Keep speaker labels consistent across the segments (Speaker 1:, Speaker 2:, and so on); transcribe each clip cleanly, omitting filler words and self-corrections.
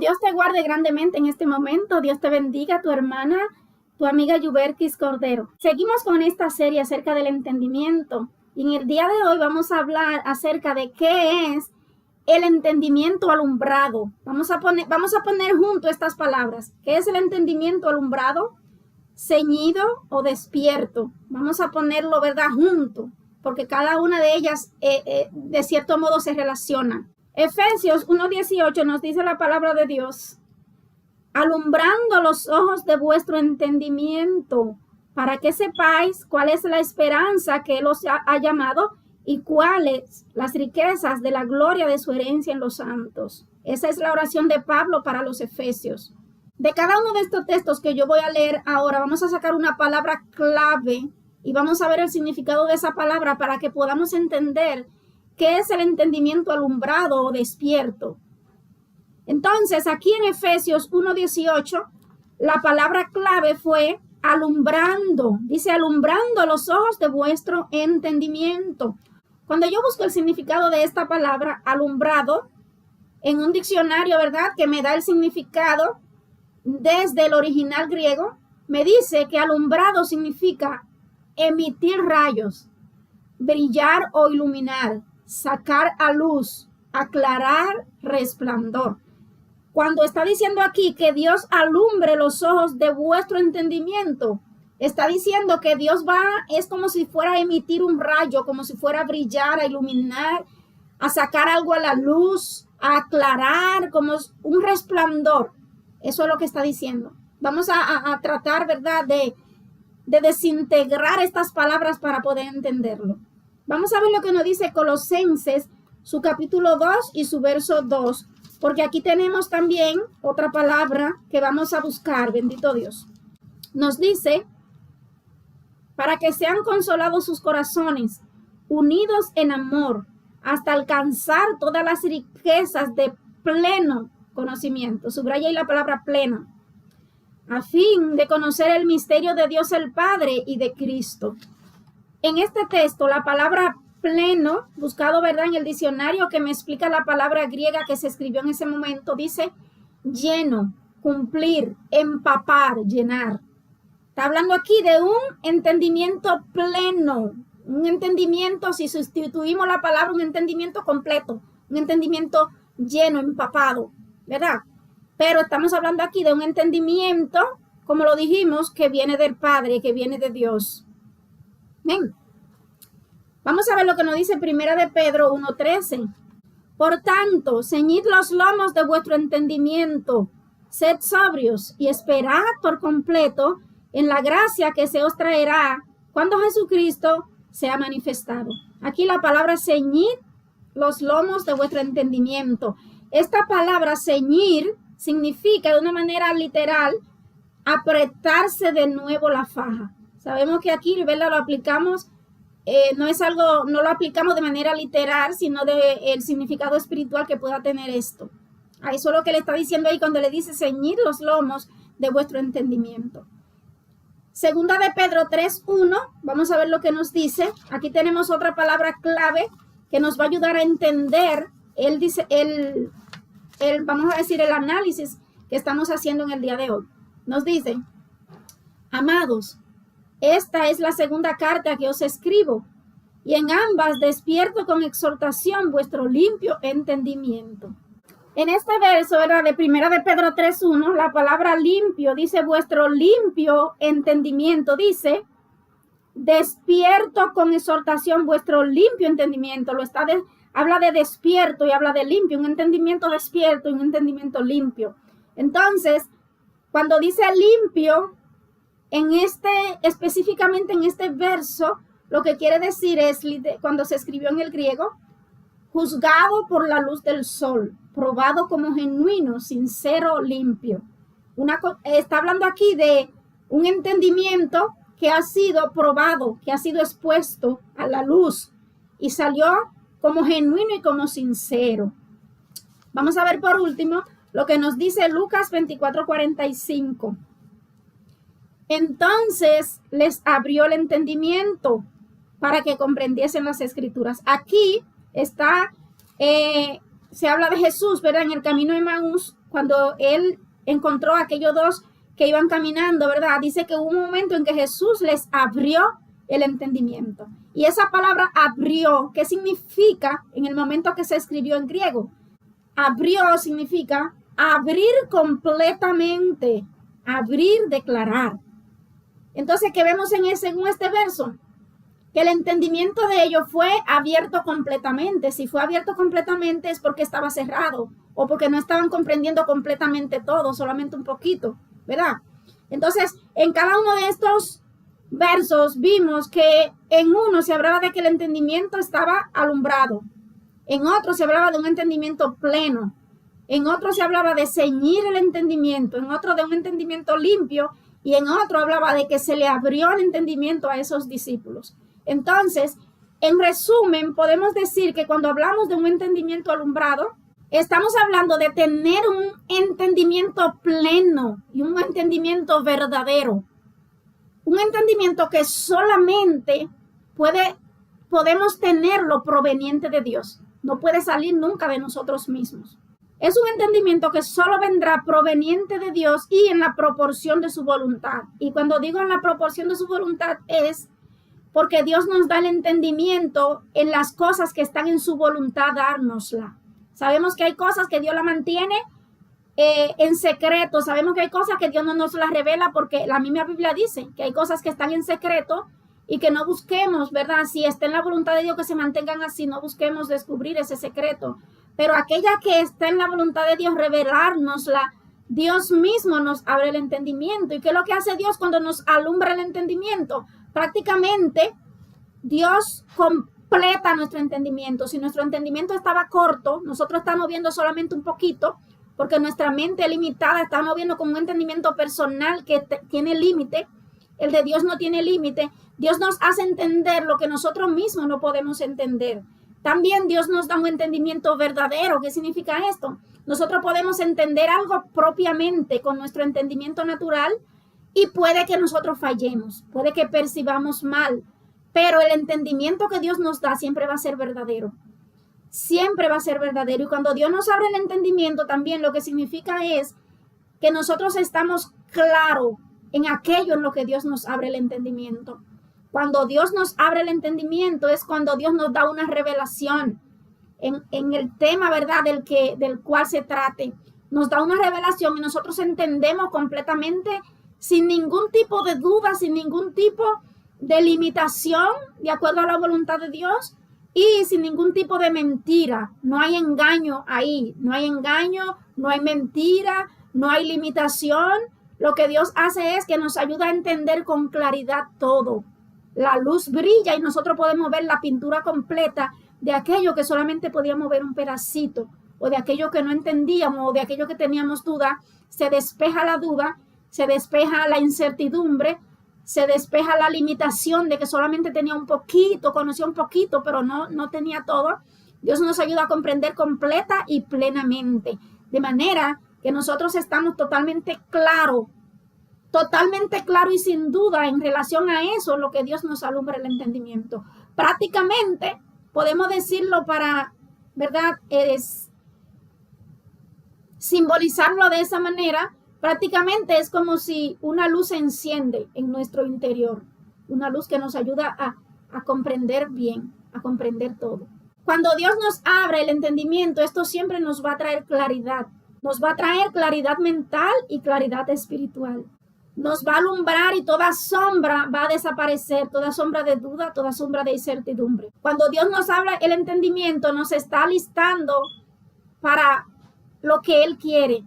Speaker 1: Dios te guarde grandemente en este momento. Dios te bendiga, tu hermana, tu amiga Yuberkis Cordero. Seguimos con esta serie acerca del entendimiento. Y en el día de hoy vamos a hablar acerca de qué es el entendimiento alumbrado. Vamos a poner junto estas palabras. ¿Qué es el entendimiento alumbrado? Ceñido o despierto. Vamos a ponerlo, ¿verdad?, junto, porque cada una de ellas de cierto modo se relacionan. Efesios 1:18 nos dice la palabra de Dios: alumbrando los ojos de vuestro entendimiento, para que sepáis cuál es la esperanza que Él os ha llamado y cuáles las riquezas de la gloria de su herencia en los santos. Esa es la oración de Pablo para los Efesios. De cada uno de estos textos que yo voy a leer ahora, vamos a sacar una palabra clave y vamos a ver el significado de esa palabra para que podamos entender qué es el entendimiento alumbrado o despierto. Entonces, aquí en Efesios 1:18, la palabra clave fue alumbrando. Dice, alumbrando los ojos de vuestro entendimiento. Cuando yo busco el significado de esta palabra, alumbrado, en un diccionario, ¿verdad?, que me da el significado desde el original griego, me dice que alumbrado significa emitir rayos, brillar o iluminar, sacar a luz, aclarar, resplandor. Cuando está diciendo aquí que Dios alumbre los ojos de vuestro entendimiento, está diciendo que Dios es como si fuera a emitir un rayo, como si fuera a brillar, a iluminar, a sacar algo a la luz, a aclarar, como un resplandor. Eso es lo que está diciendo. Vamos a tratar, ¿verdad?, de desintegrar estas palabras para poder entenderlo. Vamos a ver lo que nos dice Colosenses, su capítulo 2 y su verso 2, porque aquí tenemos también otra palabra que vamos a buscar, bendito Dios. Nos dice, para que sean consolados sus corazones, unidos en amor, hasta alcanzar todas las riquezas de pleno conocimiento. Subraya ahí la palabra pleno. A fin de conocer el misterio de Dios el Padre y de Cristo. En este texto, la palabra pleno, buscado, ¿verdad?, en el diccionario que me explica la palabra griega que se escribió en ese momento, dice lleno, cumplir, empapar, llenar. Está hablando aquí de un entendimiento pleno, un entendimiento, si sustituimos la palabra, un entendimiento completo, un entendimiento lleno, empapado, ¿verdad? Pero estamos hablando aquí de un entendimiento, como lo dijimos, que viene del Padre, que viene de Dios. Bien. Vamos a ver lo que nos dice Primera de Pedro 1:13. Por tanto, ceñid los lomos de vuestro entendimiento, sed sobrios y esperad por completo en la gracia que se os traerá cuando Jesucristo sea manifestado. Aquí la palabra ceñid los lomos de vuestro entendimiento. Esta palabra ceñir significa de una manera literal apretarse de nuevo la faja. Sabemos que aquí, ¿verdad?, lo aplicamos, no lo aplicamos de manera literal, sino el significado espiritual que pueda tener esto. A eso es lo que le está diciendo ahí cuando le dice ceñir los lomos de vuestro entendimiento. Segunda de Pedro 3:1, vamos a ver lo que nos dice. Aquí tenemos otra palabra clave que nos va a ayudar a entender vamos a decir, el análisis que estamos haciendo en el día de hoy. Nos dice, amados, esta es la segunda carta que os escribo, y en ambas despierto con exhortación vuestro limpio entendimiento. En este verso, ¿verdad?, de Primera de Pedro 3:1, la palabra limpio dice vuestro limpio entendimiento, dice despierto con exhortación vuestro limpio entendimiento. Habla de despierto y habla de limpio, un entendimiento despierto y un entendimiento limpio. Entonces, cuando dice limpio, específicamente en este verso, lo que quiere decir es, cuando se escribió en el griego, juzgado por la luz del sol, probado como genuino, sincero, limpio. Está hablando aquí de un entendimiento que ha sido probado, que ha sido expuesto a la luz y salió como genuino y como sincero. Vamos a ver por último lo que nos dice Lucas 24:45. Entonces les abrió el entendimiento para que comprendiesen las escrituras. Aquí está, se habla de Jesús, ¿verdad?, en el camino de Emaús, cuando él encontró a aquellos dos que iban caminando, ¿verdad? Dice que hubo un momento en que Jesús les abrió el entendimiento. Y esa palabra abrió, ¿qué significa en el momento que se escribió en griego? Abrió significa abrir completamente, abrir, declarar. Entonces, ¿qué vemos en este verso? Que el entendimiento de ellos fue abierto completamente. Si fue abierto completamente es porque estaba cerrado o porque no estaban comprendiendo completamente todo, solamente un poquito, ¿verdad? Entonces, en cada uno de estos versos vimos que en uno se hablaba de que el entendimiento estaba alumbrado, en otro se hablaba de un entendimiento pleno, en otro se hablaba de ceñir el entendimiento, en otro de un entendimiento limpio y en otro hablaba de que se le abrió el entendimiento a esos discípulos. Entonces, en resumen, podemos decir que cuando hablamos de un entendimiento alumbrado, estamos hablando de tener un entendimiento pleno y un entendimiento verdadero. Un entendimiento que solamente podemos tenerlo proveniente de Dios. No puede salir nunca de nosotros mismos. Es un entendimiento que solo vendrá proveniente de Dios y en la proporción de su voluntad. Y cuando digo en la proporción de su voluntad es porque Dios nos da el entendimiento en las cosas que están en su voluntad dárnosla. Sabemos que hay cosas que Dios la mantiene en secreto. Sabemos que hay cosas que Dios no nos las revela porque la misma Biblia dice que hay cosas que están en secreto y que no busquemos, ¿verdad? Si está en la voluntad de Dios que se mantengan así, no busquemos descubrir ese secreto. Pero aquella que está en la voluntad de Dios, revelárnosla, Dios mismo nos abre el entendimiento. ¿Y qué es lo que hace Dios cuando nos alumbra el entendimiento? Prácticamente Dios completa nuestro entendimiento. Si nuestro entendimiento estaba corto, nosotros estamos viendo solamente un poquito, porque nuestra mente es limitada, estamos viendo como un entendimiento personal que tiene límite. El de Dios no tiene límite. Dios nos hace entender lo que nosotros mismos no podemos entender. También Dios nos da un entendimiento verdadero. ¿Qué significa esto? Nosotros podemos entender algo propiamente con nuestro entendimiento natural y puede que nosotros fallemos, puede que percibamos mal, pero el entendimiento que Dios nos da siempre va a ser verdadero. Siempre va a ser verdadero. Y cuando Dios nos abre el entendimiento, también lo que significa es que nosotros estamos claros en aquello en lo que Dios nos abre el entendimiento. Cuando Dios nos abre el entendimiento es cuando Dios nos da una revelación en el tema, ¿verdad?, del cual se trate. Nos da una revelación y nosotros entendemos completamente sin ningún tipo de duda, sin ningún tipo de limitación, de acuerdo a la voluntad de Dios y sin ningún tipo de mentira. No hay engaño ahí, no hay engaño, no hay mentira, no hay limitación. Lo que Dios hace es que nos ayuda a entender con claridad todo. La luz brilla y nosotros podemos ver la pintura completa de aquello que solamente podíamos ver un pedacito, o de aquello que no entendíamos, o de aquello que teníamos duda. Se despeja la duda, se despeja la incertidumbre, se despeja la limitación de que solamente tenía un poquito, conocía un poquito, pero no tenía todo. Dios nos ayuda a comprender completa y plenamente, de manera que nosotros estamos totalmente claro y sin duda en relación a eso, lo que Dios nos alumbra el entendimiento. Prácticamente, podemos decirlo para, ¿verdad?, simbolizarlo de esa manera. Prácticamente es como si una luz se enciende en nuestro interior, una luz que nos ayuda a comprender bien, a comprender todo. Cuando Dios nos abre el entendimiento, esto siempre nos va a traer claridad. Nos va a traer claridad mental y claridad espiritual. Nos va a alumbrar y toda sombra va a desaparecer, toda sombra de duda, toda sombra de incertidumbre. Cuando Dios nos habla el entendimiento, nos está listando para lo que Él quiere.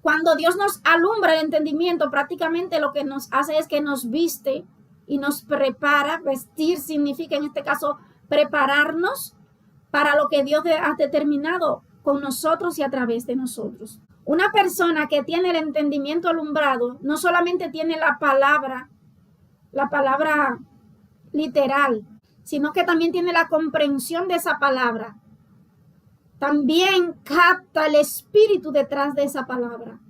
Speaker 1: Cuando Dios nos alumbra el entendimiento, prácticamente lo que nos hace es que nos viste y nos prepara. Vestir significa, en este caso, prepararnos para lo que Dios ha determinado con nosotros y a través de nosotros. Una persona que tiene el entendimiento alumbrado no solamente tiene la palabra literal, sino que también tiene la comprensión de esa palabra. También capta el espíritu detrás de esa palabra.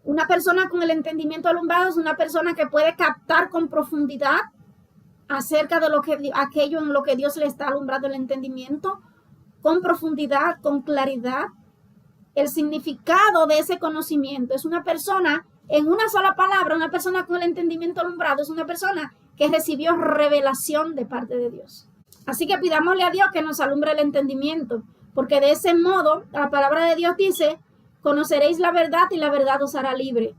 Speaker 1: Una persona con el entendimiento alumbrado es una persona que puede captar con profundidad acerca de aquello en lo que Dios le está alumbrando el entendimiento, con profundidad, con claridad. el significado de ese conocimiento. Es una persona, en una sola palabra, una persona con el entendimiento alumbrado, es una persona que recibió revelación de parte de Dios. Así que pidámosle a Dios que nos alumbre el entendimiento, porque de ese modo la palabra de Dios dice, conoceréis la verdad y la verdad os hará libre.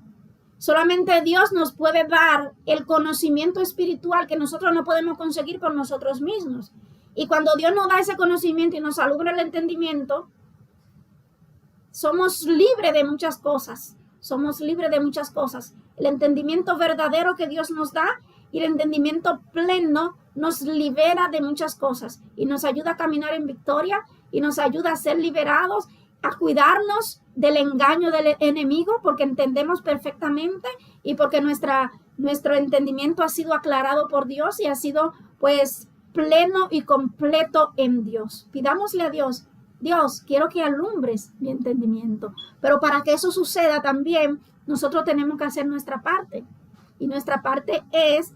Speaker 1: Solamente Dios nos puede dar el conocimiento espiritual que nosotros no podemos conseguir por nosotros mismos. Y cuando Dios nos da ese conocimiento y nos alumbra el entendimiento, somos libres de muchas cosas. Somos libres de muchas cosas. El entendimiento verdadero que Dios nos da y el entendimiento pleno nos libera de muchas cosas y nos ayuda a caminar en victoria y nos ayuda a ser liberados, a cuidarnos del engaño del enemigo, porque entendemos perfectamente y porque nuestro entendimiento ha sido aclarado por Dios y ha sido pues pleno y completo en Dios. Pidámosle a Dios, Dios, quiero que alumbres mi entendimiento, pero para que eso suceda también nosotros tenemos que hacer nuestra parte, y nuestra parte es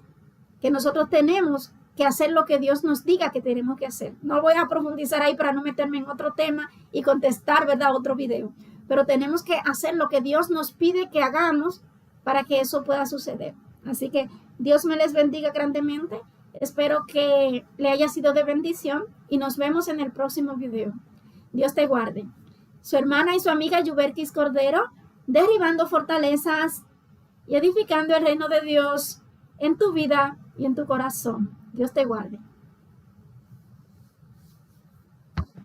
Speaker 1: que nosotros tenemos que hacer lo que Dios nos diga que tenemos que hacer. No voy a profundizar ahí para no meterme en otro tema y contestar, ¿verdad?, otro video. Pero tenemos que hacer lo que Dios nos pide que hagamos para que eso pueda suceder. Así que Dios me les bendiga grandemente. Espero que le haya sido de bendición y nos vemos en el próximo video. Dios te guarde. Su hermana y su amiga Yuberkis Cordero, derribando fortalezas y edificando el reino de Dios en tu vida y en tu corazón. Dios te guarde.